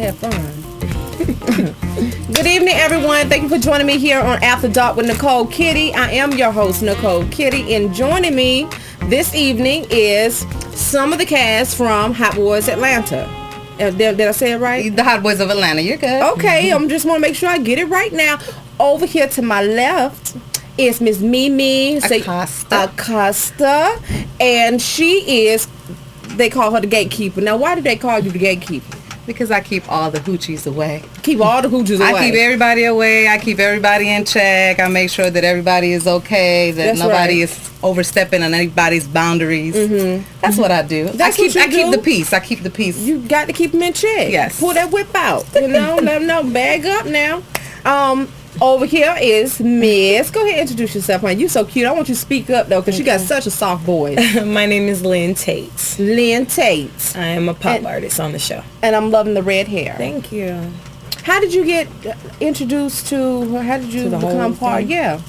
have fun. Good evening, everyone. Thank you for joining me here on After Dark with Nicole Kitty. I am your host, Nicole Kitty, and joining me this evening is some of the cast from Hot Boys Atlanta. Did I say it right? The Hot Boys of Atlanta. You're good. Okay, I'm just want to make sure I get it right now. Over here to my left is Miss Mimi Acosta, and she is, they call her the gatekeeper. Now, why do they call you the gatekeeper? Because I keep all the hoochies away. Keep all the hoochies away. I keep everybody away. I keep everybody in check. I make sure that everybody is okay, that That's nobody right. is overstepping on anybody's boundaries. That's what I do. That's I keep do? the peace. I keep the peace. You got to keep them in check. Yes. Pull that whip out. You know, let them know. Bag up now. Over here is Miss. Go ahead and introduce yourself, honey. You so cute. I want you to speak up, though, because you got such a soft voice. My name is Lynn Tate. Lynn Tate. I am a pop artist on the show. And I'm loving the red hair. Thank you. How did you get introduced to her? How did you become part? Yeah.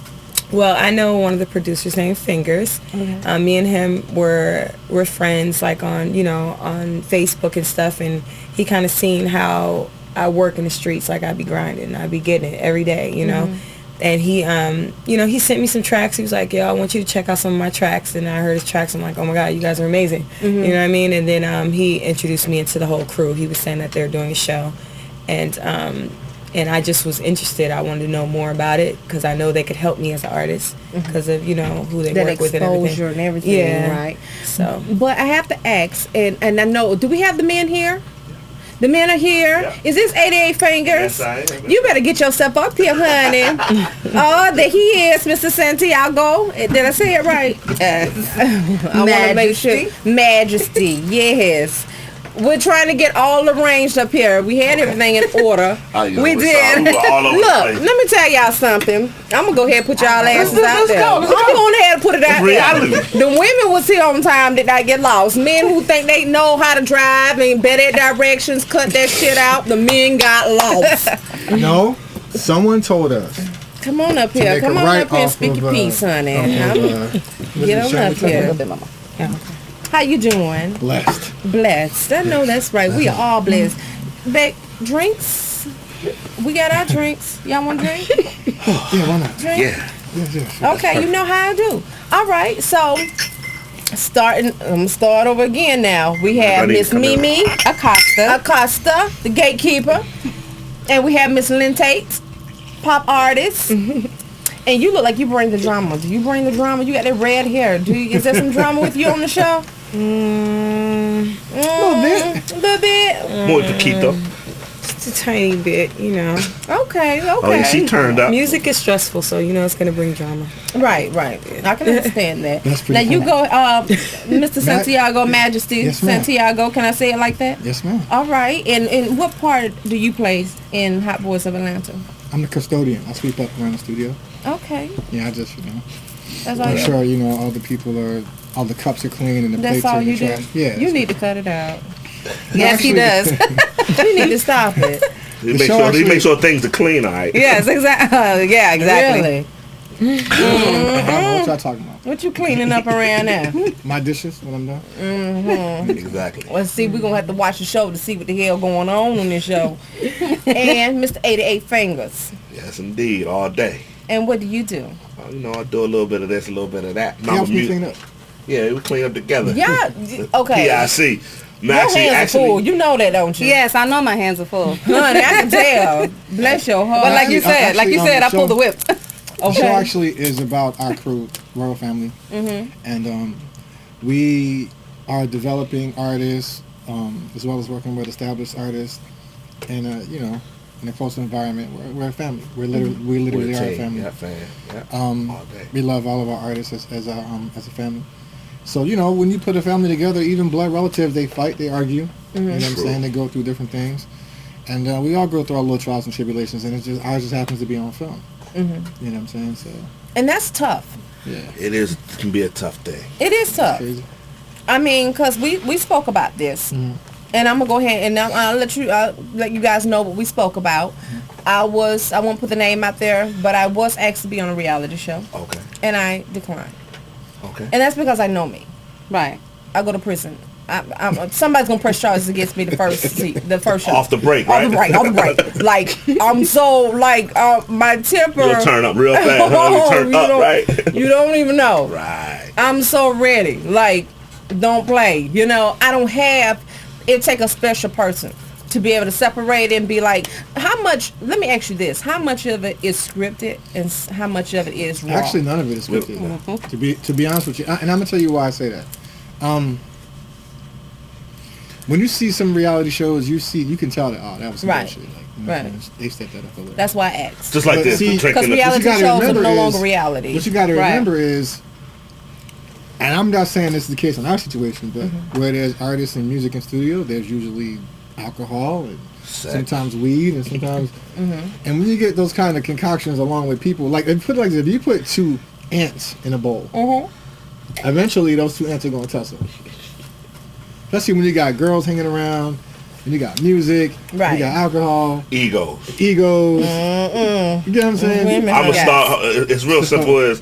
Well, I know one of the producers named Fingers. Okay. Me and him were friends, like on Facebook and stuff, and he kind of seen how I work in the streets, like I be grinding, I be getting it every day, you know. And he, he sent me some tracks. He was like, "Yo, I want you to check out some of my tracks." And I heard his tracks. I'm like, "Oh my God, you guys are amazing." You know what I mean? And then he introduced me into the whole crew. He was saying that they're doing a show, and I just was interested. I wanted to know more about it because I know they could help me as an artist because of who they work with and exposure and everything. Yeah, Right. So, but I have to ask, and I know, do we have the men here? The men are here. Yeah. Is this 88 Fingers? Yes, I am. You better get yourself up here, honey. Oh, there he is, Mr. Santiago. Did I say it right? I want to make sure. Majesty, yes. We're trying to get all arranged up here. We had everything in order. We did. We were all over the Look, place. let me tell y'all something. I'm going to go ahead and put y'all asses out there. I'm going ahead and put it out Reality. there. The women was here on time did not get lost. Men who think they know how to drive and better directions, cut that shit out. The men got lost. No, someone told us. Come on up here. make Come a on right up here and off speak of, your piece, honey. Get on up here. How you doing? Blessed. Blessed. I know that's right. We are all blessed. Beck, drinks? We got our drinks. Y'all want a drink? Yeah, why not? Drink? Yeah. Yes. Okay, you know how I do. All right, so I'm gonna start over again now. We have Everybody Miss come in. Mimi Acosta, the gatekeeper, and we have Miss Lynn Tate, pop artist. And you look like you bring the drama. Do you bring the drama? You got that red hair. Is there some drama with you on the show? A little bit. A little bit. More Paquito. just a tiny bit, Okay. Oh, yeah, she turned up. Music is stressful, so it's going to bring drama. Right. I can understand that. That's Now pretty you cool. go, Mr. Santiago, Majesty. Yes, ma'am. Santiago, can I say it like that? Yes, ma'am. All right. And what part do you play in Hot Boys of Atlanta? I'm the custodian. I sweep up around the studio. Okay. Yeah, I just, That's all make you sure, all the cups are clean and the That's plates all are in the you do? trash. Yeah. You need to cut it out. Yes, he does. You need to stop it. He show make sure things are clean, all right? Yes, exactly. Yeah, exactly. Really? What y'all talking about? What you cleaning up around now? My dishes when I'm done? Exactly. Well, see, we're going to have to watch the show to see what the hell going on this show. And Mr. 88 Fingers. Yes, indeed, all day. And what do you do? I do a little bit of this, a little bit of that. He helps me clean up. Yeah, we clean up together. Yeah, okay. PIC. Your hands are full. You know that, don't you? Yes, I know my hands are full. Honey, I can tell. Bless your heart. But like you said, I pulled the whip. The show actually is about our crew, Royal Family. And we are developing artists as well as working with established artists in a close environment. We're a family. We literally are a family. Yeah, fan. Yeah. All day. We love all of our artists as a family. So, when you put a family together, even blood relatives, they fight, they argue. You know what I'm saying? They go through different things. And we all go through our little trials and tribulations, and ours just happens to be on film. You know what I'm saying? So. And that's tough. Yeah. It can be a tough day. It is tough. Crazy. I mean, because we spoke about this. And I'm going to go ahead and I'll let you guys know what we spoke about. I won't put the name out there, but I was asked to be on a reality show. Okay. And I declined. Okay. And that's because I know me. Right. I go to prison somebody's gonna press charges against me the first show. Off the break, right? Off the break. Like I'm so like my temper. You'll turn up real fast. Huh? You turn up, right? You don't even know. Right. I'm so ready. Like, don't play. You know, I don't have. It take a special person to be able to separate and be like, how much? Let me ask you this: how much of it is scripted and how much of it is raw? Actually, none of it is scripted. To be honest with you, and I'm gonna tell you why I say that. When you see some reality shows, you can tell that that was some bullshit. Like, they set that up a little. That's why I asked. Just like this, because reality shows are no longer reality. What you got to remember is, and I'm not saying this is the case in our situation, but where there's artists in music and studio, there's usually alcohol and sometimes weed and sometimes, and when you get those kind of concoctions along with people, like if you put 2 ants in a bowl, eventually those 2 ants are gonna tussle. Especially when you got girls hanging around, and you got music, you got alcohol, egos. You get what I'm saying? I'm gonna start. It's real simple. As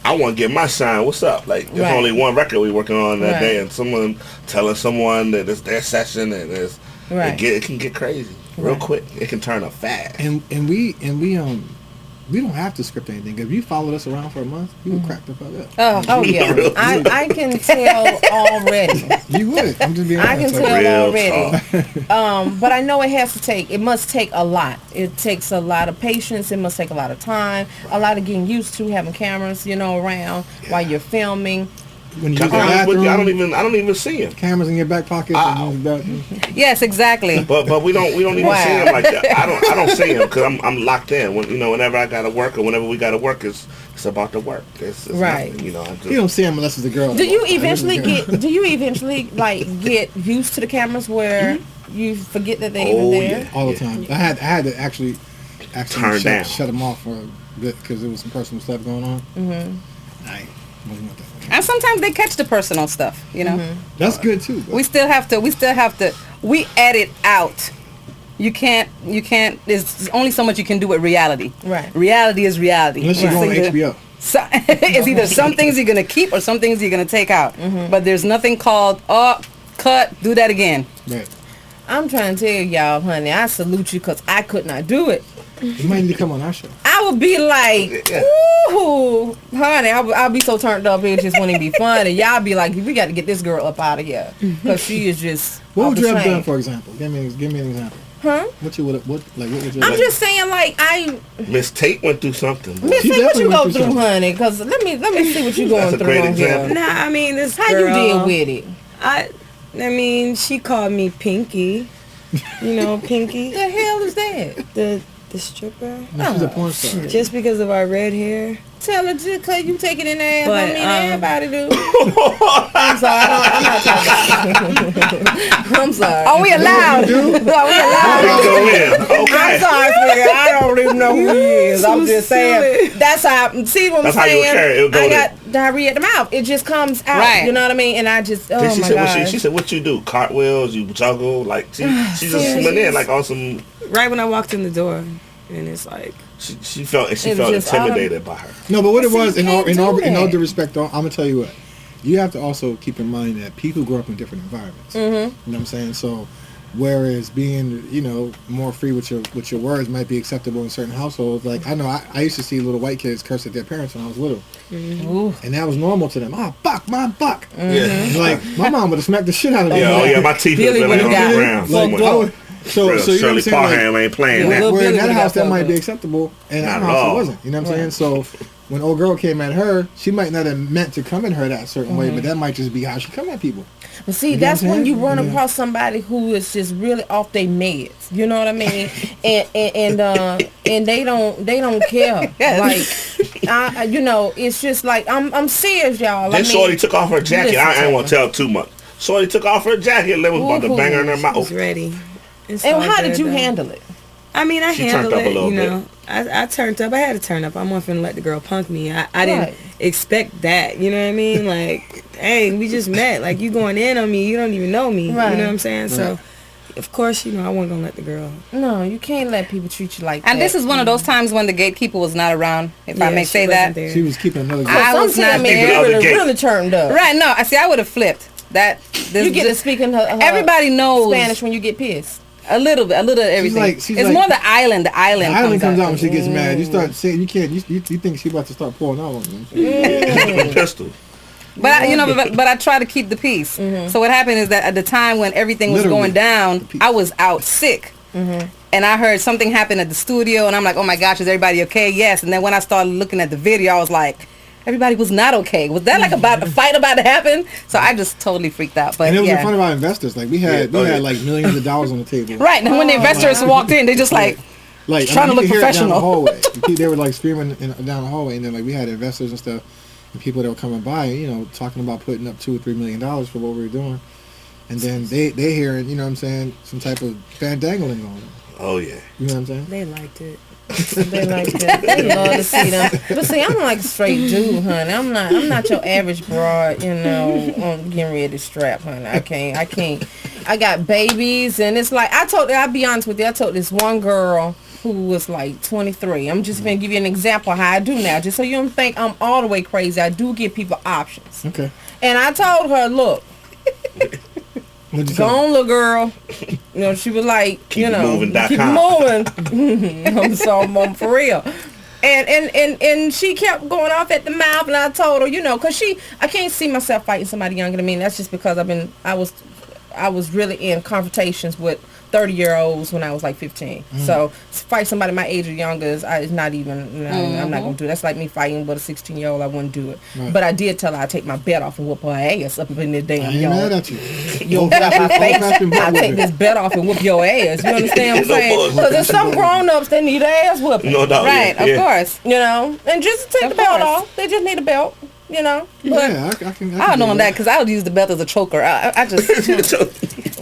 I want to get my shine. What's up? Like there's only one record we working on that day, and someone telling someone that it's their session, and it's it can get crazy real quick. It can turn up fast. And we don't have to script anything. If you followed us around for a month, you would crack the fuck up. Oh yeah, I can tell already. You would. I'm just being honest. I can tell already. But I know it must take a lot. It takes a lot of patience. It must take a lot of time. A lot of getting used to having cameras, around while you're filming. When you use the bathroom, I don't even see him. Cameras in your back pocket. Yes, exactly. But we don't even see him like that. I don't see him because I'm locked in. Whenever I gotta work or whenever we gotta work, it's about the work. It's right. Nothing, You don't see him unless it's a girl. Do you eventually get used to the cameras where you forget that they're even there? Yeah, all the time. I had to actually shut them off for a bit because there was some personal stuff going on. I wasn't with that. And sometimes they catch the personal stuff, That's good too. We still have to. We edit out. You can't. There's only so much you can do with reality. Right. Reality is reality. Unless you're going to HBO. So, it's either some things you're gonna keep or some things you're gonna take out. But there's nothing called cut. Do that again. Right. I'm trying to tell y'all, honey. I salute you because I could not do it. You might need to come on our show. I would be like, ooh, honey, I'll be so turned up, it just wouldn't be funny. Y'all be like, we got to get this girl up out of here because she is just. What would you have done, for example? Give me an example. Huh? What would you? I'm just saying, like Miss Tate went through something. Miss Tate, what you go through, honey? Because let me see what you going through on here. Nah, I mean this. How you deal with it? I mean, she called me Pinky. Pinky. The hell is that? The stripper? No, she's a porn star. Just because of our red hair? Tell her just because you take it in the ass. But, I mean, everybody do. I'm sorry. I'm not talking. I'm sorry. Are we allowed? Are we allowed? Okay. I'm sorry, sweetie. I don't even know who he is. I'm just saying. That's how. See what I'm saying? How you carry it. I got diarrhea at the mouth. It just comes out. Right. You know what I mean? And I just. Oh she my said, God. she said, what you do? Cartwheels? You juggle? Like she just went in like on some. Right when I walked in the door, and it's like. She felt intimidated by her. No, but what it was, in all due respect, I'm gonna tell you what. You have to also keep in mind that people grow up in different environments. You know what I'm saying? So, whereas being more free with your words might be acceptable in certain households. Like I know I used to see little white kids curse at their parents when I was little, and that was normal to them. Oh, buck, my buck. Yeah. Like my mom would have smacked the shit out of me. Yeah, my teeth was really on the ground. So you know what I'm Shirley saying? Parham ain't playing that. Where in that house that might be acceptable, and in our house it wasn't. You know what I'm saying? So when old girl came at her, she might not have meant to come at her that certain way, but that might just be how she come at people. But see, that's when you run across somebody who is just really off their meds. You know what I mean? and they don't care. Yes. Like, it's just like I'm serious, y'all. Then Shorty took off her jacket. I ain't want to tell too much. Shorty took off her jacket and was about to bang her in her mouth. I was ready. And how did you handle it? I mean, I handled it, a little bit. I turned up. I had to turn up. I'm not finna let the girl punk me. I didn't expect that. You know what I mean? Like, hey, we just met. Like, you going in on me. You don't even know me. Right. You know what I'm saying? Right. So, of course, I wasn't going to let the girl. No, you can't let people treat you like that. And this is one of those times when the gatekeeper was not around, if I may say that. She was keeping another girl. I was not there. Really turned up. Right, no. I would have flipped. You get to speak in her everybody knows Spanish when you get pissed. A little of everything. She's it's like, more the island. The island comes out when she gets mad. You start saying you can't. You think she's about to start pulling out on you. A pistol. But but I try to keep the peace. So what happened is that at the time when everything was going down, I was out sick, and I heard something happen at the studio, and I'm like, oh my gosh, is everybody okay? Yes. And then when I started looking at the video, I was like, everybody was not okay. Was that like about a fight about to happen? So I just totally freaked out. But and it was in front of our investors. Like we had like millions of dollars on the table. Right. And when the investors walked in, they just like trying to look professional. Down the hallway. They were like screaming down the hallway, and then like we had investors and stuff, and people that were coming by, talking about putting up $2 or $3 million for what we were doing, and then they hearing, you know what I'm saying, some type of fandangling going on. Oh yeah. You know what I'm saying? They liked it. They like that. They love to see them. But see, I'm like a straight dude, honey. I'm not your average broad, getting ready to strap, honey. I can't. I got babies, and it's like I'll be honest with you. I told this one girl who was like 23. I'm just gonna give you an example of how I do now, just so you don't think I'm all the way crazy. I do give people options. Okay. And I told her, look. Go on, little girl. She was like, keep moving. I'm for real. And she kept going off at the mouth, and I told her, because I can't see myself fighting somebody younger than me. And that's just because I was really in confrontations with 30-year-olds when I was like 15. So to fight somebody my age or younger is not even. I'm not gonna do it. That's like me fighting with a 16-year-old. I wouldn't do it. Right. But I did tell her I'd take my belt off and whoop her ass up in this damn yard. Mad at you. You'll get out my face. I'll take this belt off and whoop your ass. You understand what I'm saying? Because there's some grown-ups that need ass whooping. No doubt. Right, of course. And just to take the belt off. They just need a belt. But I don't know on that because I would use the belt as a choker. I just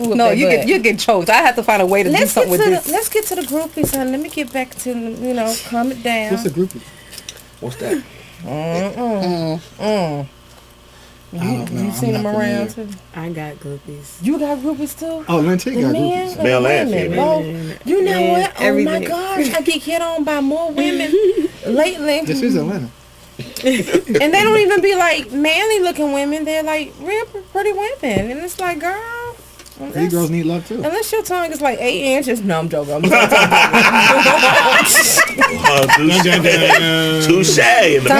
no, you get choked. I have to find a way to do something with this. Let's get to the groupies, honey. Let me get back to calm it down. What's a groupie? What's that? You seen them around too? I got groupies. You got groupies too? Oh, Lente got groupies. Male and female. Oh, you know what? Oh my gosh, I get hit on by more women lately. This is Atlanta. And they don't even be like manly looking women. They're like real pretty women, and it's like, girl, pretty girls need love too. Unless your tongue is like 8 inches. No, I'm joking. Touche in the joking.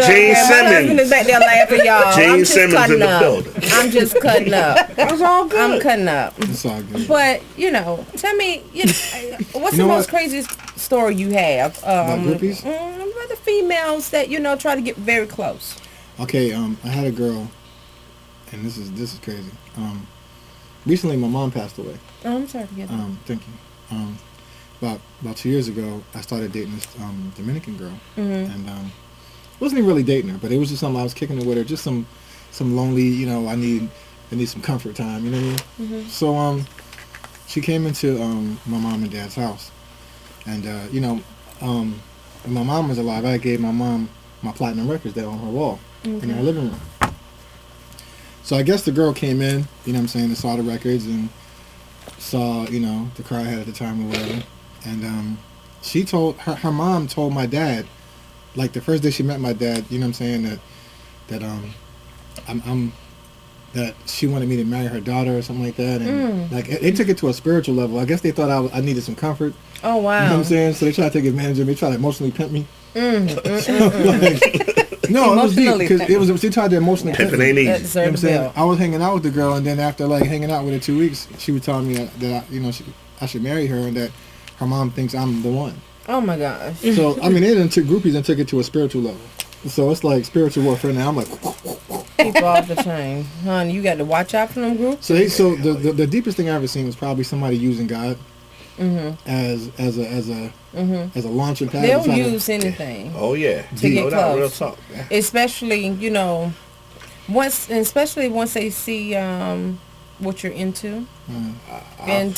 Gene Simmons is back there laughing, y'all. Gene Simmons in the building. I'm just cutting up. It's all good. I'm cutting up. It's all good. But tell me, what's the most craziest story you have? Groupies? With the females that try to get very close. Okay, I had a girl, and this is crazy. Recently, my mom passed away. Oh, I'm sorry to hear that. Thank you. About 2 years ago, I started dating this Dominican girl, and wasn't even really dating her, but it was just something I was kicking it with her, just some lonely, I need some comfort time, you know what I mean? So she came into my mom and dad's house, and when my mom was alive, I gave my mom my platinum records that were on her wall in her living room. So I guess the girl came in, and saw the records and saw, the car I had at the time or whatever. And she told, her mom told my dad, like the first day she met my dad, that that she wanted me to marry her daughter or something like that. And like they took it to a spiritual level. I guess they thought I needed some comfort. Oh, wow. You know what I'm saying? So they tried to take advantage of me, try to emotionally pimp me. No, it was deep because she tried to emotionally pimp me. Ain't easy. You know what I'm saying? I was hanging out with the girl, and then after like hanging out with her 2 weeks, she was telling me that I should marry her, and that her mom thinks I'm the one. Oh my gosh. So they then took groupies and took it to a spiritual level. So it's like spiritual warfare now. I'm like, people off the chain, honey. You got to watch out for them groups. So the deepest thing I ever seen was probably somebody using God as a launching pad. They'll use anything. Oh yeah, to get close. Real talk. Yeah. Especially once they see what you're into, and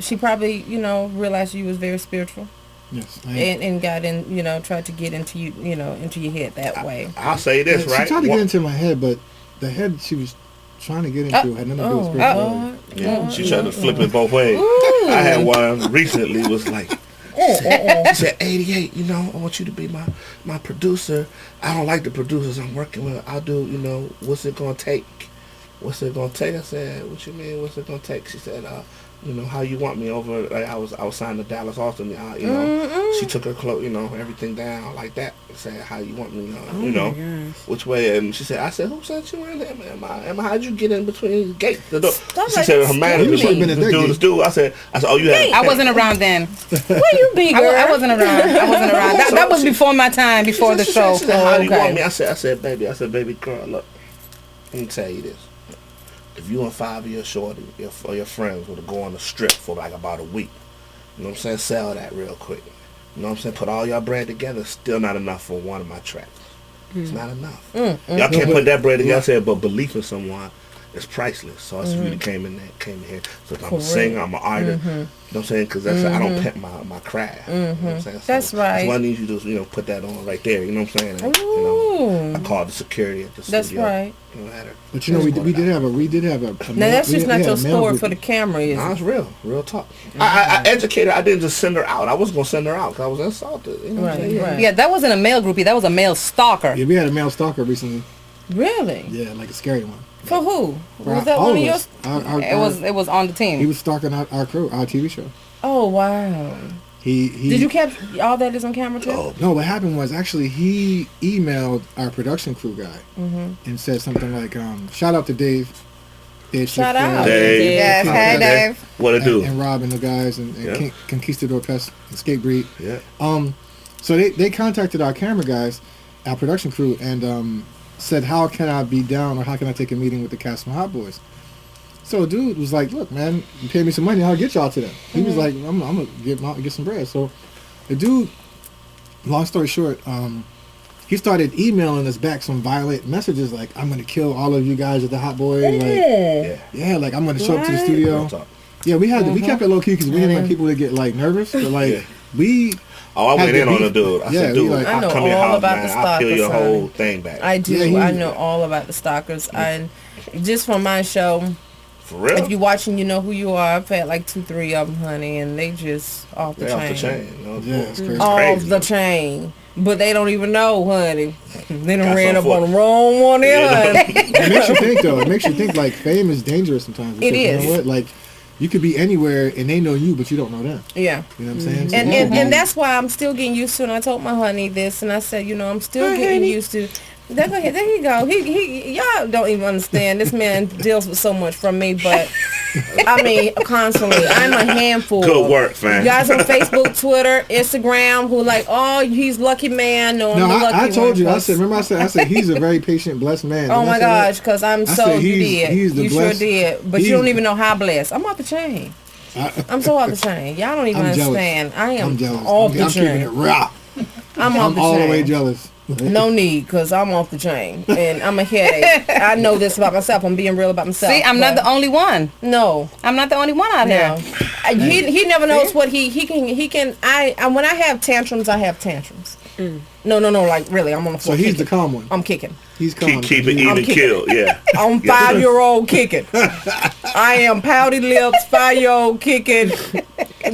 she probably realized you was very spiritual. Yes, and got in, tried to get into you, into your head that way. I'll say this, right? She tried to get into my head, but the head she was trying to get into had nothing to do with spirituality. Yeah, she tried to flip it both ways. I had one recently was like, She said, 88, you know, I want you to be my producer. I don't like the producers I'm working with. I'll do, you know, what's it going to take? What's it going to take? I said, what you mean, what's it going to take? She said, you know, how you want me over, like I was signed to Dallas Austin, you know, she took her clothes, you know, everything down like that, and said, how you want me, you know, which way, and she said, I said, who sent you in there, Emma, how'd you get in between the gate, the door? She said, her manager was this dude, I said, oh, you had, I wasn't around then. Where you be, girl? I wasn't around. That was before my time, before the show. She said, how you want me? I said, baby girl, look, let me tell you this. If you and 5 of your shorty or your friends were to go on the strip for like about a week, you know what I'm saying, sell that real quick. You know what I'm saying, put all y'all bread together, still not enough for one of my tracks. It's not enough. Y'all can't put that bread together, said, but belief in someone is priceless. So I really came in here. So if I'm a singer, I'm an artist. You know what I'm saying? Because I don't pimp my craft. You know what I'm saying? So That's right. So I need you to, you know, put that on right there. You know what I'm saying? And, you know, I called the security at the studio. That's right. You know, but you know, we did have a Now that's just not your story for the camera, is it? It's real talk. I educated her. I didn't just send her out. I was gonna send her out because I was insulted. You know what I'm saying? Right. Yeah, that wasn't a male groupie. That was a male stalker. Yeah, we had a male stalker recently. Really? Yeah, like a scary one. For who? For Was that one of yours? It was on the team. He was stalking our crew, our TV show. Oh wow. He Did you capture all that is on camera too? Oh, No, what happened was actually he emailed our production crew guy and said something like, shout out to Dave. Shout out. Dave. Yes, hey Dave. What it do? And Rob and the guys and Conquistador Pest and Skate Breed. Yeah. So they contacted our camera guys, our production crew, and said, how can I be down or how can I take a meeting with the cast from Hot Boys? So dude was like, look, man, you pay me some money, I'll get y'all to them. He was like, I'm gonna get some bread. So the dude, long story short, he started emailing us back some violent messages like, I'm gonna kill all of you guys at the Hot Boys. Like, like I'm gonna show up to the studio. Yeah, we kept it low key because we didn't want people to get like nervous. But like we. Oh, I went in on the dude. I said, dude, I know I'll come to your all house, about man. the I'll kill your stalkers, whole thing back. I do. Yeah, I know all about the stalkers. And just from my show, for real? if you're watching, you know who you are. I've had like 2-3 of them, honey, and they just off the chain. Off the chain. You know, Yeah, it's crazy. Off the chain. But they don't even know, honey. They done ran up some on the wrong one there, honey. It makes you think though. It makes you think like fame is dangerous sometimes. Because, It is. You know what? Like you could be anywhere and they know you, but you don't know them. Yeah. You know what I'm saying? So And that's why I'm still getting used to it. And I told my honey this, and I said, you know, I'm still getting used to. There you go. He y'all don't even understand. This man deals with so much from me, but I mean, constantly. I'm a handful. Good work, fam. You guys on Facebook, Twitter, Instagram, who like, oh, he's lucky man. No, I'm the lucky I told one. you. I said heid he's a very patient, blessed man. Oh And my I said that- gosh, because I'm I so said you he's- did. he's the You sure blessed- did, but you don't even know how blessed. I'm off the chain. I'm so off the chain. Y'all don't even I'm jealous. understand. I am I'm jealous. off I'm the keeping chain. it raw. I'm off I'm the all chain. the way jealous. No need, because I'm off the chain. And I'm a headache. I know this about myself. I'm being real about myself. See, I'm not the only one. No. I'm not the only one out No. here. He never knows what he can. When I have tantrums, I have tantrums. No, like really, I'm on the So floor. he's kicking. the calm one. I'm kicking. He's calm. Keep it I'm even kicking. kill. Yeah. I'm 5-year-old kicking. I am pouty lips, 5-year-old kicking,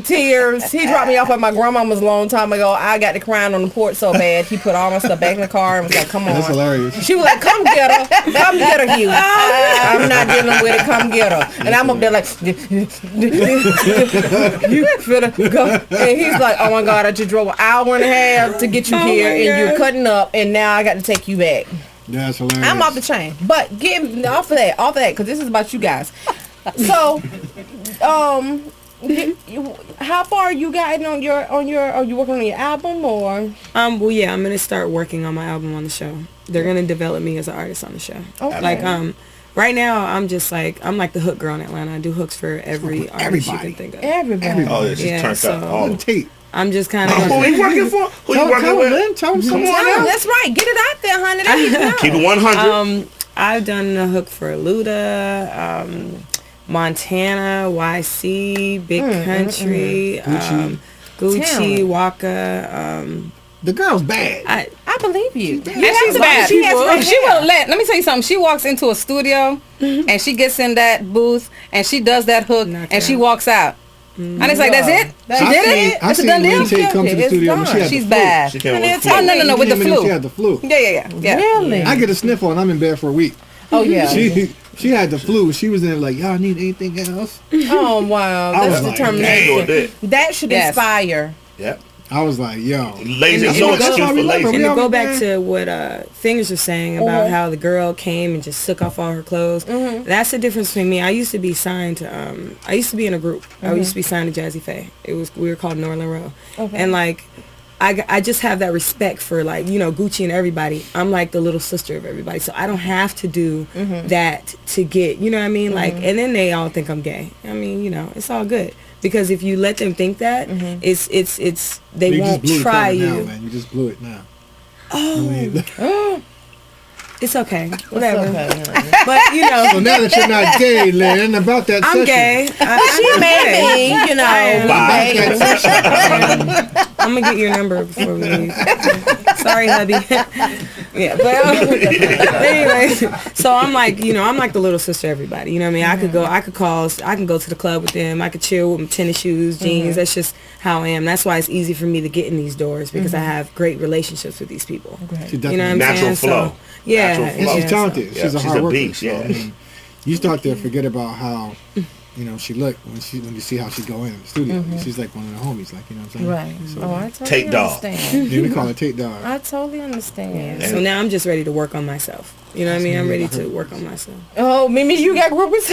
tears. He dropped me off at my grandmama's a long time ago. I got to crying on the porch so bad. He put all my stuff back in the car and was like, come on. That's hilarious. She was like, come get her. Come get her, Hugh. I'm not dealing with it. Come get her. And I'm up there like, you finna go. And he's like, oh my God, I just drove an hour and a half to get you here and you're cutting up and now I got to take you back. That's hilarious. I'm off the chain. But get off of that, because this is about you guys. So, how far are you gotten on your? Are you working on your album or? Well, yeah, I'm gonna start working on my album on the show. They're gonna develop me as an artist on the show. Okay. Like, right now I'm just like I'm like the hook girl in Atlanta. I do hooks for every artist you can think of. Everybody. Oh, yeah, she's Yeah, turned so- up. Oh. Tate. I'm just kind Who of. you working for? Who you working with? Tell him Come something. on now. That's right. Get it out there, honey. There you go. Keep it 100. I've done a hook for Luda, Montana, YC, Big Country, Gucci, Talent. Waka. The girl's bad. I believe you. And she's bad. She has She will let me tell you something. She walks into a studio and she gets in that booth and she does that hook Knock and she out. walks out. And it's like, that's it? She did it? I It's a seen done deal? Lynn Tate come to the It's studio when done. she had She's the flu. bad. She came with And the it's Oh, no, with the She came in and flu. She had the flu. Yeah. Really? I get a sniffle and I'm in bed for a week. Oh yeah. She had the flu. She was in there like, y'all need anything else? Oh wow. I That's was like, determination. damn. That should Yes. inspire. Yep. I was like, yo. Lazy. And No that's excuse why for we love her. lazy. We And to go always- back to what Fingers was saying about how the girl came and just took off all her clothes, that's the difference between me. I used to be signed to, I used to be in a group. I used to be signed to Jazzy Faye. We were called Norland Row. And like, I just have that respect for like, you know, Gucci and everybody. I'm like the little sister of everybody. So I don't have to do that to get, you know what I mean? Like, and then they all think I'm gay. I mean, you know, it's all good. Because if you let them think that, it's they You won't just blew the try cover you. now, man. You just blew it now. Oh, it's okay, whatever. Okay. But you know, So now that you're not gay, Lynn, about that I'm session. gay. She made me, you know. I am. babe. I'm gonna get your number before we leave. Sorry, hubby. Yeah, but anyway, so I'm like, you know, I'm like the little sister to everybody. You know what I mean? I can go to the club with them. I could chill with my tennis shoes, jeans. That's just how I am. That's why it's easy for me to get in these doors because I have great relationships with these people. She You know what I'm Natural saying? flow. So, yeah, Natural And flow. she's yeah, talented. Yeah, She's a she's hard a worker. beast, So, yeah. I mean, you start to forget about how, you know, she looked when you see how she go in the studio. She's like one of the homies, like, you know what I'm saying? Right. So, Oh, I totally Take dog. understand. yeah, we call her Tate Dog. I totally understand. So now I'm just ready to work on myself. You know what I mean? I'm ready to work on myself. Oh, Mimi, you got groupies?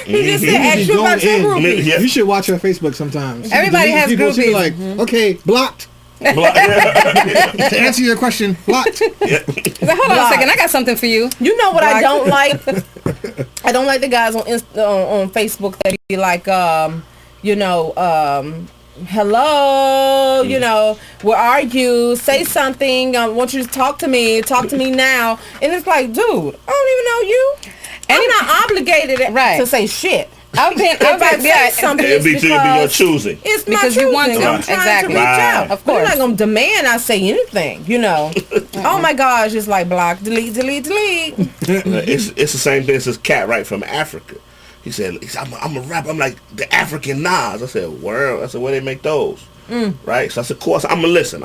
He just said, ask She's you about your going in. groupies. Yeah. You should watch her Facebook sometimes. She Everybody deletes has people, she be groupies. like, okay, blocked. To answer your question, blocked. Hold on a second. I got something for you. You know what I Like- don't like? I don't like the guys on on Facebook that be like, you know, hello, you know, where are you? Say something. I want you to talk to me. Talk to me now. And it's like, dude, I don't even know you. I'm not obligated Right. to say shit. I've been, If I say yeah, something, It'd it's be your because choosing. it's my Because you want choosing. to. I'm trying Exactly. to reach Right. out. Of But I'm course. not gonna demand I say anything. You know. Oh my gosh, it's like block, delete, delete, delete. It's the same thing as this cat right from Africa. He said, I'm a rapper. I'm like the African Nas. I said, word. I said, where they make those? Right. So I said, of course, I'm gonna listen.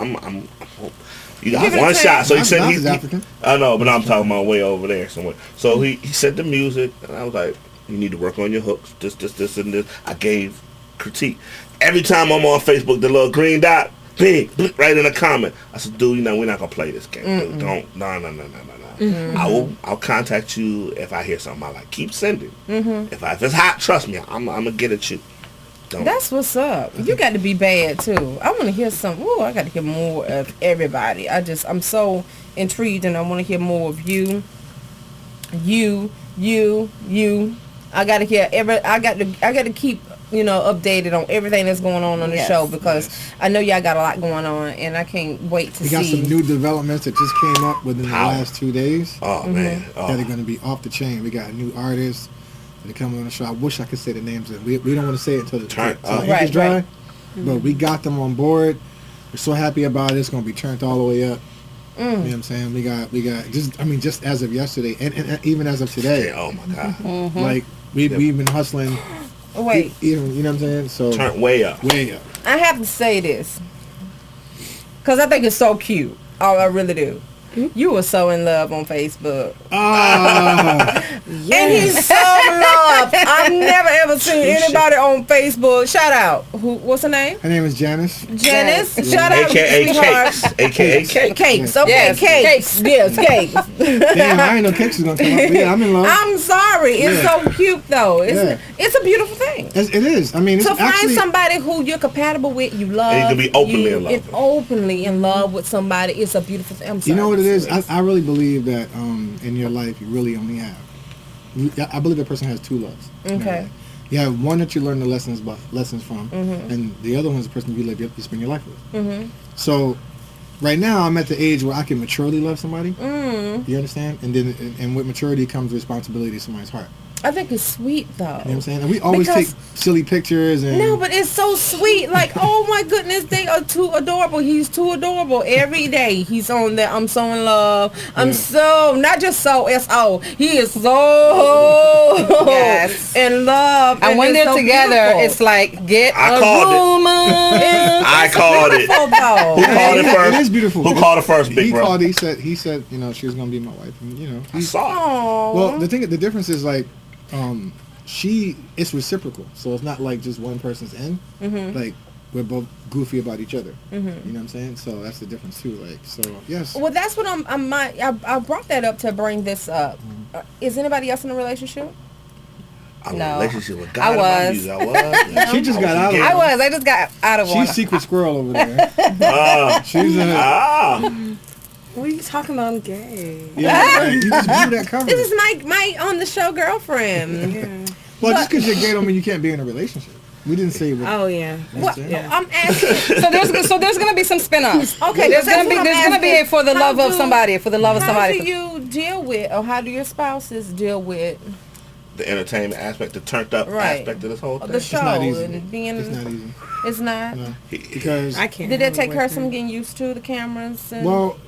You got Give it a one chance. shot. So he said, Nas is African. I know, but I'm talking about way over there somewhere. So he said the music, and I was like, you need to work on your hooks. This, and this. I gave critique. Every time I'm on Facebook, the little green dot, big, right in the comment. I said, dude, you know, we're not gonna play this game. Dude. Don't, no. I'll contact you if I hear something I like. Keep sending. If it's hot, trust me, I'm gonna get at you. Don't. That's what's up. You got to be bad too. I want to hear some. Ooh, I got to hear more of everybody. I'm so intrigued, and I want to hear more of you. I got to hear I got to keep, you know, updated on everything that's going on the show because I know y'all got a lot going on, and I can't wait to We see. got some new developments that just came up within the How? last 2 days Oh man. Oh. that are going to be off the chain. We got a new artist that are coming on the show. I wish I could say the names. We don't want to say it until the Turn ink Right, is dry. right. But we got them on board. We're so happy about it. It's going to be turned all the way up. You know what I'm saying? We got just as of yesterday and even as of today. Yeah, oh my God. Like we've been hustling. Wait, Even, you know what I'm saying? So Turn way up. way up. I have to say this because I think it's so cute. Oh, I really do. You were so in love on Facebook. Ah, And he's so in love. I've never ever seen anybody on Facebook. Shout out. What's her name? her name is Janice. Janice. Shout out, AKA sweetheart. Cakes. AKA Cakes. Cakes. Okay, Yes, cakes. Yes, cakes. Damn, I ain't know Cakes was gonna come up. Yeah, I'm in love. I'm sorry. It's Yeah. so cute though. It's a beautiful thing. It is. I mean, it's To find actually. somebody who you're compatible with, you love, And you can be openly in love and with. openly in love with somebody. It's a beautiful thing. I'm sorry. You know what it is? Serious. I really believe that in your life you really only have. I believe a person has two loves. Okay. You have one that you learn the lessons from, and the other one is the person you spend your life with. So, right now I'm at the age where I can maturely love somebody. You understand? And then, and with maturity comes responsibility to somebody's heart. I think it's sweet though. You know what I'm saying? And we always take silly pictures and no, but it's so sweet. Like, oh my goodness, they are too adorable. He's too adorable. Every day he's on that. I'm so in love. I'm so not just so S-O. He is so in love. And when they're so together, beautiful. it's like get I a called room. I called it. Beautiful, though. Who called it first? It is beautiful. Who called it first, big He bro? called. He said, you know, she was gonna be my wife. And, you know, I saw it. Aww. well, the difference is like, it's reciprocal. So it's not like just one person's in. Like we're both goofy about each other. You know what I'm saying? So that's the difference too. Like, so yes. Well, that's what I brought that up to bring this up. Is anybody else in a relationship? I'm in No. a relationship with God. I in my was. music. I was. She just got out of I it. was. I just got out of one. She's secret squirrel over there. Ah. She's in it. What are you talking about? I'm gay. Yeah, you just blew that cover. This is my on the show girlfriend. Yeah. Well, just because you're gay don't mean you can't be in a relationship. We didn't say it. Oh yeah. What? Yeah. I'm asking. So there's gonna be some spin-offs. Okay, there's that's gonna be what I'm a asking. for the love of somebody, for the love of How somebody. do you deal with, or how do your spouses deal with The entertainment aspect, the turned up Right. aspect of this whole thing. the show not easy. and being? It's not easy. It's not. No. Because I can't. Did it handle take her with some him. getting used to the cameras? And well,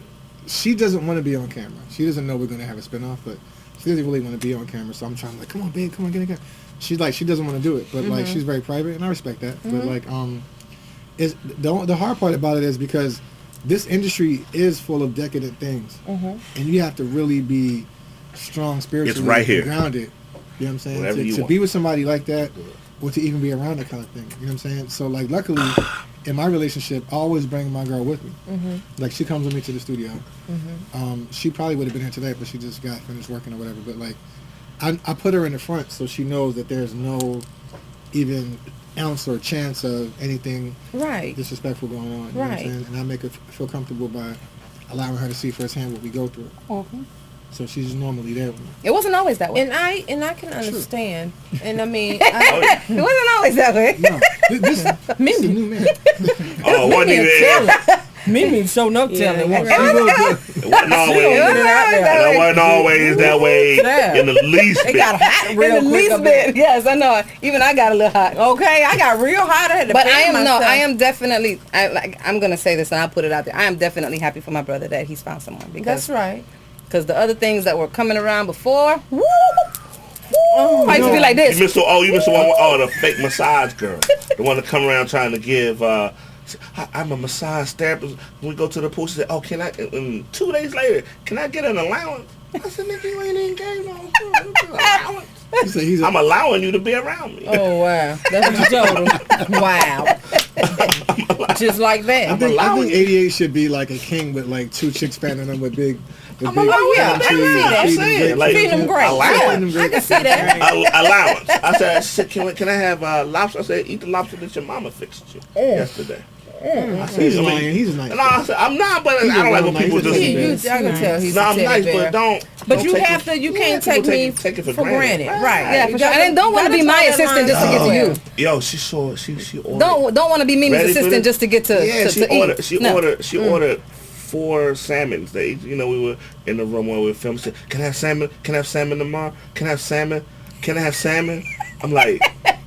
she doesn't want to be on camera. She doesn't know we're gonna have a spinoff, but she doesn't really want to be on camera. So I'm trying to like, come on, babe, come on, get in camera. She's like, she doesn't want to do it, but like, she's very private, and I respect that. But like, is the hard part about it is because this industry is full of decadent things, and you have to really be strong spiritually, It's right here. and grounded. You know what I'm saying? Whatever you To want. be with somebody like that, or to even be around that kind of thing. You know what I'm saying? So like, luckily, in my relationship, I always bring my girl with me. Like she comes with me to the studio. She probably would have been here today, but she just got finished working or whatever. But like, I put her in the front so she knows that there's no even ounce or chance of anything right. disrespectful going on. You know what I'm Right. saying? And I make her feel comfortable by allowing her to see firsthand what we go through. So she's normally there with me. It wasn't always that way. And I can understand. And I mean, It wasn't always that way. No, this is a new man. Oh, wasn't even. Mimi showing up telling It wasn't always. That wasn't always that way in the least It bit. got hot real In the quick. least up there. bit. Yes, I know. Even I got a little hot. Okay, I got real hot. I had to But fan myself. I am definitely, I'm going to say this and I'll put it out there. I am definitely happy for my brother that he's found someone. That's right. Because the other things that were coming around before, I used to be like You this. missed the one with the fake massage girl, the one that come around trying to give. I'm a massage therapist. When we go to the pool, she said, "Oh, can I?" And 2 days later, can I get an allowance? I said, "Nigga, you ain't even gave no allowance. He said he's I'm allowing you to be around me." Oh wow, that's what you told him. Wow, just like that. I think 88 should be like a king with like two chicks fanning him with big. Oh yeah, I can see that. saying, like, Feed them great. allowance. Yeah, I can see that. Allowance. I said, can I have lobster? I said, eat the lobster that your mama fixed you yesterday. I said, He's I mean, lying. He's nice. No, I said, I'm not, but I don't like when nice. people He's a just. nice I can tell he's No, a I'm teddy nice, bear. but don't. But you take have it- to. You yeah, can't people take me take it for for granted. Right. Yeah, for sure. And then don't want to be my assistant just to get to you. Yo, she ordered. Don't want to be Mimi's Ready for assistant this? just to get to, Yeah, to, she to ordered. eat. She No. ordered. She ordered 4 salmons. They, we were in the room when we were filming. She said, "Can I have salmon? Can I have salmon tomorrow? Can I have salmon? Can I have salmon?" I'm like,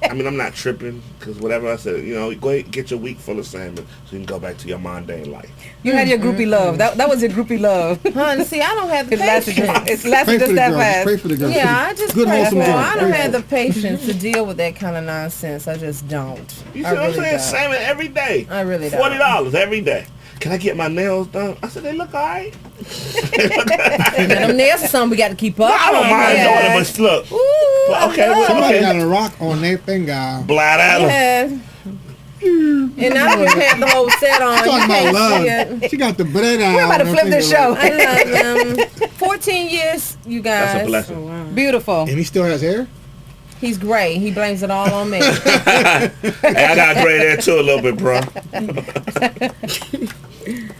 I mean, I'm not tripping because whatever I said, go ahead, get your week full of salmon so you can go back to your mundane life. You had your groupie love. That was your groupie love. Honey, see, I don't have the It lasted patience. Pray for just the that girl. Just fast. pray for the girl. Yeah, I just Good pray wholesome for girl. her. I don't Pray have for the patience to deal with that kind of nonsense. I just don't. You see I what I'm really saying? don't. Salmon every day. I really don't. $40 every day. Can I get my nails done? I said, they look all right. And them nails are something we got to keep up. I don't on, mind yeah. doing it, but look. Ooh, Well, okay, well, Somebody okay. got a rock on their finger. Blind Adam. Yeah. And I don't even have the whole set on. Talking You about can't see it. love. She got the bread out. We're about to flip this show. I love him. 14 years, you guys. That's a blessing. Beautiful. And he still has hair? He's gray. He blames it all on me. Hey, I got gray there too a little bit, bro.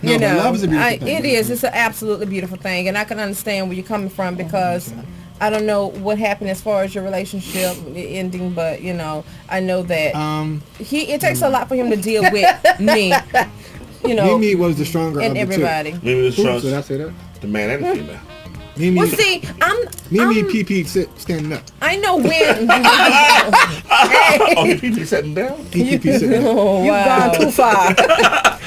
No, but love is a beautiful thing. It is. It's an absolutely beautiful thing. And I can understand where you're coming from because I don't know what happened as far as your relationship ending, but, I know that it takes a lot for him to deal with me, Mimi was the stronger and of the everybody. Maybe it's two. strong. Did I say that? The man and the female. Mimi, Well, see, Mimi PP standing up. I know when. Oh, he PP sitting down? PP sitting up. You've gone too far.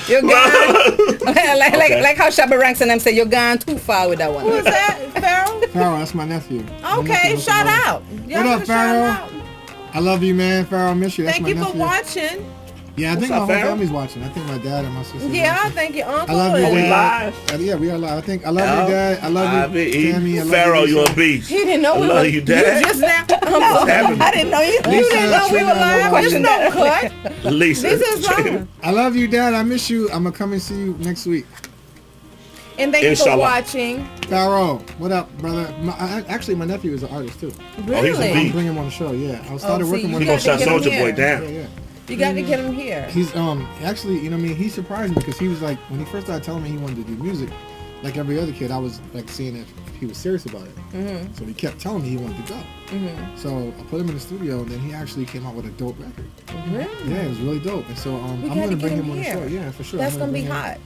You're gone. like how Shabba Ranks and them say, you're gone too far with that one. Who is that, Pharaoh? Pharaoh, that's my nephew. Okay, shout out. Y'all What up, gotta shout him Pharaoh? out. I love you, man. Pharaoh, I miss you. That's Thank my you nephew. for watching. Yeah, I think my up, whole Pharaoh? family's watching. I think my dad and my sister. Yeah, I watching. thank your uncle. I love you, and- We Dad. live? Yeah, we are live. I love you, Dad. I love you, Tammy. I love Pharaoh, you, you Lisa. a beast. He didn't know I we love were. you, Dad. just now. What's happening? I didn't know you. You didn't know we were live. There's Trina, no cut. Lisa. This is wrong. I love you, Dad. I miss you. I'm gonna come and see you next week. And thank you for Inshallah. watching. Pharaoh, what up, brother? Actually, my nephew is an artist too. Oh, he's a Really? I'm beast. bringing him on the show. Yeah, I started see, working you with We him. gonna shut Get him Soldier here. Boy Yeah, down. yeah. You got to get him here. He's actually, you know what I mean, he surprised me because he was like, when he first started telling me he wanted to do music, like every other kid, I was like seeing if he was serious about it. Mm-hmm. So he kept telling me he wanted to go. So I put him in the studio, and then he actually came out with a dope record. Really? Yeah, it was really dope. And so I'm gotta gonna get bring him him on the here. show. Yeah, for sure. That's I'm gonna be bring him. hot.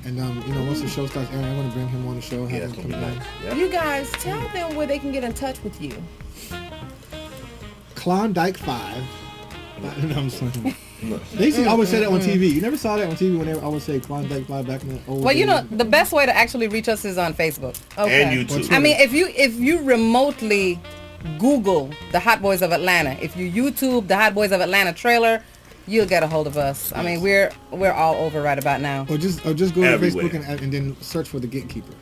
And you know, once the show starts airing, I'm gonna bring him on the show. Yeah, Have it's him gonna be come nice. back. Yeah. You guys, tell them where they can get in touch with you. Klondike 5. No, I'm just playing. They used to always say that on TV. You never saw that on TV when they would always say Klondike 5 back in the old Well, you know, days? the best way to actually reach us is on Facebook. Okay. And YouTube. I mean, if you remotely Google the Hot Boys of Atlanta, if you YouTube the Hot Boys of Atlanta trailer, you'll get a hold of us. I mean, we're all over right about now. Or just go to Everywhere. Facebook and then search for the Gatekeeper.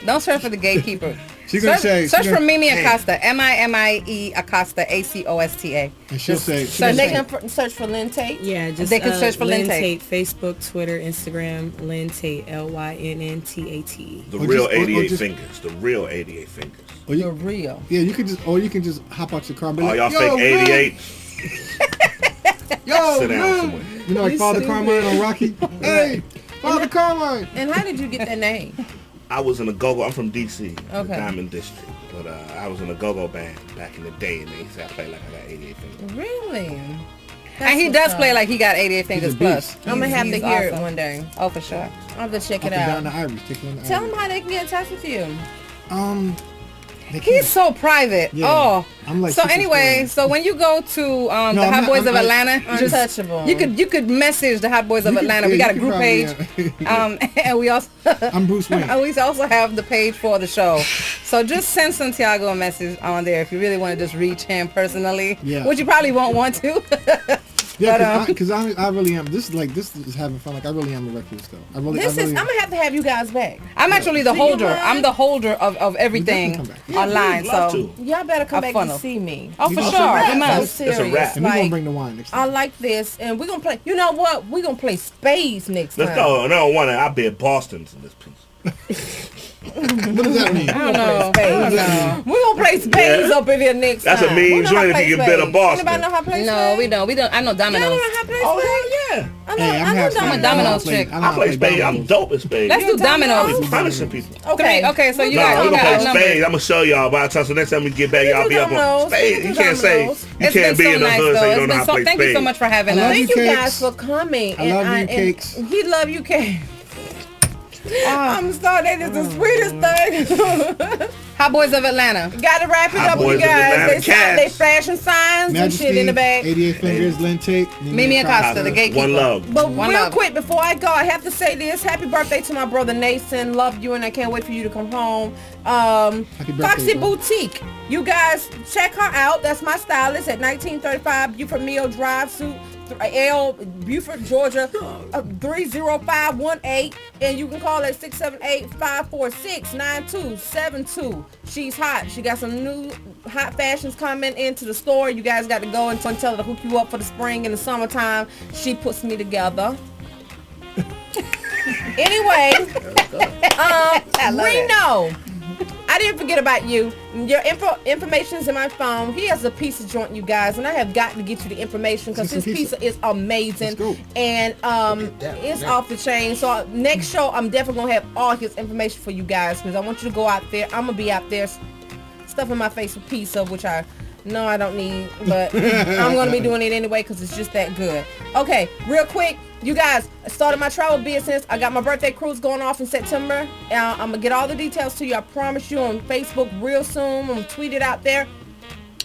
Don't search for the gatekeeper. She's gonna say- search she for gonna- Mimi Acosta, Mimie Acosta, Acosta. And she'll say, search And they it. can search for Lynn Tate. Yeah, just They can search for Lynn Lynn Tate. Facebook, Twitter, Instagram, Lynn Tate, LYNNTATE. The Or real just- or 88 just- fingers. The real 88 fingers. or The you, real. yeah, you can just hop out your car and be All like, y'all yo, fake 88. yo, Sit down man. somewhere. You know, like Father Carmine on Rocky. Hey, Father Carmine. And how did you get that name? I was in a go-go. I'm from D.C., the Okay. Diamond District. But I was in a go-go band back in the day, and they said I played like I got 88 fingers. Really? And he does play like he got 88 fingers a plus. beast. I'm gonna have to He's hear awesome. it one day. Oh, for sure. I'll have to check Up it and down out. the Ivory. Take it on the Tell Ivory. them how they can get in touch with you. They He's can't. so private. Yeah. Oh, I'm like so super anyway, spoiled. so when you go to the I'm Hot not- Boys of I'm- Atlanta, just- Untouchable. you could message the Hot Boys of You could- Atlanta. yeah, We got a you group could page, probably, and we also I'm Bruce Wayne. and we also have the page for the show. So just send Santiago a message on there if you really want to just reach him personally, Yeah. which you probably won't want to. Yeah, because I really am. This is having fun. Like I really am a recluse though. I really. This I is. really, I'm gonna have you guys back. I'm actually the Do you holder. mind? I'm the holder of everything come back. online. We'd love So to. Y'all better come A back funnel. to see me. oh, for It's a sure, wrap. we I'm must. It's a serious. wrap. and we're gonna Like, bring the wine next I time. like this, and we're gonna play. You know what? We're gonna play spades next Let's time. go. Another one. I'll be at Boston's in this piece. What does that mean? I don't know. I don't know. We're gonna play spades Yeah. up in here next That's a time. mean We know how to joint if play you can bet a spades. Boston. Anybody know how to play No, spades? we don't. We don't. I know Y'all don't dominoes. know how to play Oh, spades? hell yeah. I know, Hey, I'm I know half dominoes. I'm a dominoes chick. I play spades. I'm dope at spades. Let's do dominoes. I'm punishing people. Okay. Okay, so you No, got we're you gonna got play numbers. spades. I'm gonna show y'all by the time. So next time we get back, We y'all do be up on dominoes. spades. We You do can't say dominoes. you It's can't been be so in the nice, hood though. so you It's don't know been how to so, play thank you so spades. much for having I love us. you. Thank you Cakes. guys for coming. I love you, Cakes. He love you, Cakes. I'm sorry, that is the sweetest thing. Hot Boys of Atlanta. Gotta wrap it Hot up, Boys you of guys. Atlanta They cats. flashing signs and shit in the back. 88 Fingers, Lynn Tate, Mimi Acosta, the gatekeeper. One love. But One real love. quick, before I go, I have to say this. Happy birthday to my brother Nathan. Love you, and I can't wait for you to come home. birthday, Foxy bro. Boutique. You guys check her out. That's my stylist at 1935 Buford Mill Drive, Suite L, Buford, Georgia, 30518. And you can call at 678-546-9272. She's hot. She got some new hot fashions coming into the store. You guys got to go and tell her to hook you up for the spring and the summertime. She puts me together. Anyway, Reno, I didn't forget about you. Your information's in my phone. He has a pizza joint, you guys, and I have got to get you the information because Some his pizza is amazing. Let's go. And it's off the chain. So next show, I'm definitely gonna have all his information for you guys because I want you to go out there. I'm gonna be out there stuffing my face with pizza, which I No, I don't need, but I'm going to be doing it anyway because it's just that good. Okay, real quick, you guys, I started my travel business. I got my birthday cruise going off in September. I'm going to get all the details to you. I promise you on Facebook real soon. I'm going to tweet it out there.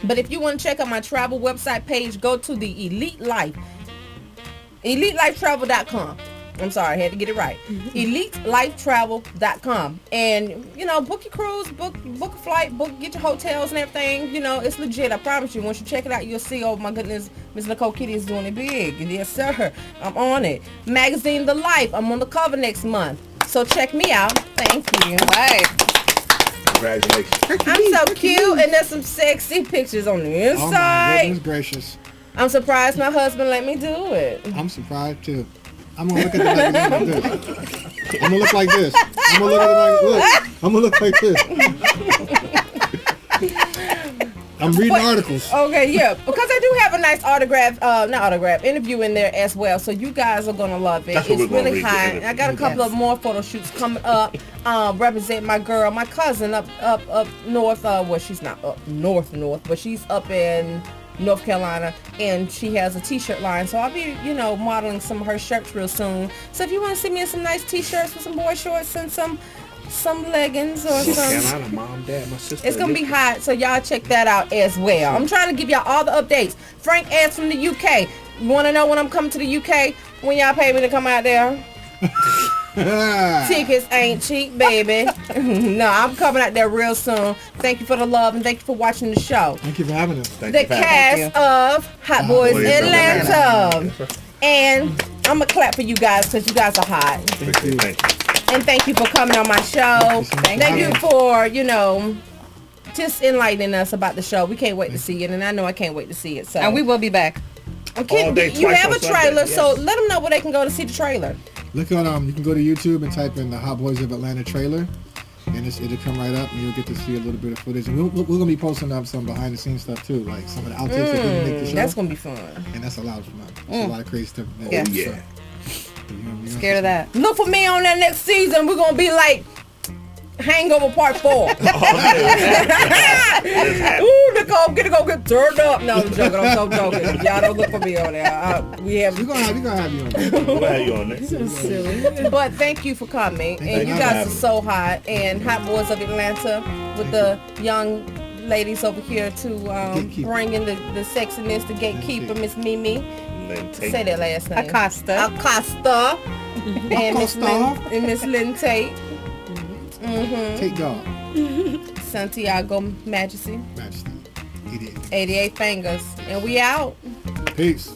But if you want to check out my travel website page, go to the Elite Life. EliteLifeTravel.com. I'm sorry, I had to get it right. EliteLifeTravel.com. And, you know, book your cruise, book a flight, get your hotels and everything. You know, it's legit. I promise you. Once you check it out, you'll see, oh my goodness, Miss Nicole Kitty is doing it big. Yes, sir. I'm on it. Magazine The Life. I'm on the cover next month. So check me out. Thank you. Right. Congratulations. I'm so cute, and there's some sexy pictures on the inside. Oh my goodness gracious. I'm surprised my husband let me do it. I'm surprised too. I'm gonna look at the magazine like this. I'm gonna look like this. I'm gonna look at the magazine. I'm gonna look like this. I'm reading articles. Okay, yeah, because I do have a nice interview in there as well. So you guys are gonna love it. That's what It's we're gonna really read, high. the I got a couple of more photo shoots coming up. Represent my girl, my cousin up north. Well, she's not up north, but she's up in North Carolina, and she has a t-shirt line, so I'll be, you know, modeling some of her shirts real soon. So if you want to see me in some nice t-shirts with some boy shorts and some leggings or some, Carolina, mom, dad, my sister. it's gonna be hot, so y'all check that out as well. I'm trying to give y'all all the updates. Frank asked from the UK. You want to know when I'm coming to the UK? When y'all pay me to come out there? Tickets ain't cheap, baby. No, I'm coming out there real soon. Thank you for the love and thank you for watching the show. Thank you for having us. The cast of Hot Boys Atlanta. And I'm going to clap for you guys because you guys are hot. Thank you. And thank you for coming on my show. Thank you for, you know, just enlightening us about the show. We can't wait to see it, and I know I can't wait to see it. So, And we will be back. okay, All day, you twice have on a trailer, Sunday, so yes. let them know where they can go to see the trailer. Look on you can go to YouTube and type in the Hot Boys of Atlanta trailer, and it'll come right up, and you'll get to see a little bit of footage. And we're gonna be posting up some behind the scenes stuff too, like some of the outtakes that didn't make the show. That's gonna be fun. And that's a lot of fun. It's a lot of crazy stuff. Yeah. Yeah. Scared of that. Look for me on that next season. We're gonna be like Hangover Part 4. Ooh, Nicole, get turned up. No, I'm joking. I'm so joking. Y'all don't look for me on there. We're gonna have you on there. We'll have you on there. Silly. But thank you for coming. And you guys are so hot. And Hot Boys of Atlanta with the young ladies over here to bring in the sexiness, the gatekeeper, Miss Mimi. Say that last name. Acosta. And Miss Lynn Tate. Take God. Santiago Majesty. 88. 88 fingers. And we out. Peace.